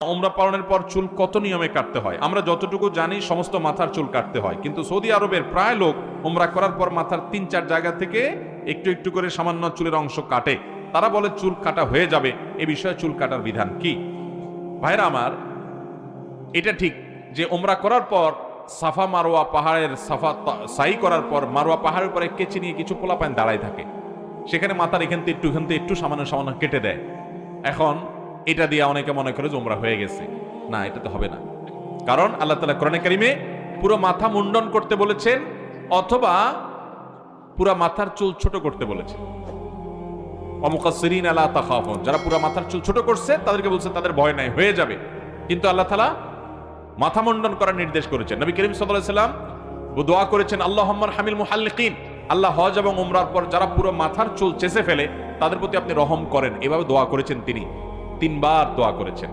উমরা পালনের পর চুল কত নিয়মে কাটতে হয়? আমরা যতটুকু জানি সমস্ত মাথার চুল কাটতে হয়, কিন্তু সৌদি আরবের প্রায় লোক উমরা করার পর মাথার 3-4 জায়গা থেকে একটু একটু করে সামান্য চুলের অংশ কাটে। তারা বলে চুল কাটা হয়ে যাবে। এ বিষয়ে চুল কাটার বিধান কি? ভাইরা আমার, এটা ঠিক যে উমরা করার পর সাফা মারোয়া পাহাড়ের সাই করার পর মারোয়া পাহাড়ের উপরে কেচি নিয়ে কিছু পোলাপাইন দাঁড়ায় থাকে, সেখানে মাথার এখান থেকে একটু সামান্য সামান্য কেটে দেয়। এখন এটা দিয়ে অনেকে মনে করে যে উমরা হয়ে গেছে। না, এটা তো হবে না। কারণ আল্লাহ তাআলা কোরআনে কারিমে পুরো মাথা মুন্ডন করতে বলেছেন, অথবা পুরো মাথার চুল ছোট করতে বলেছেন। অমুকাসসিরিন আলা তাখাফুন, যারা পুরো মাথার চুল ছোট করছে তাদেরকে বলছে তাদের ভয় নাই, হয়ে যাবে। কিন্তু আল্লাহ তাআলা মাথা মুন্ডন করার নির্দেশ করেছেন। নবী করিম সাল্লাল্লাহু আলাইহি ওয়াসাল্লাম দোয়া করেছেন, আল্লাহুম্মা আরহামিল মুহাল্লিকিন, আল্লাহ হজ এবং উমরার পর যারা পুরো মাথার চুল চেঁচে ফেলে তাদের প্রতি আপনি রহম করেন। এভাবে দোয়া করেছেন, তিনি 3 বার দোয়া করেছেন।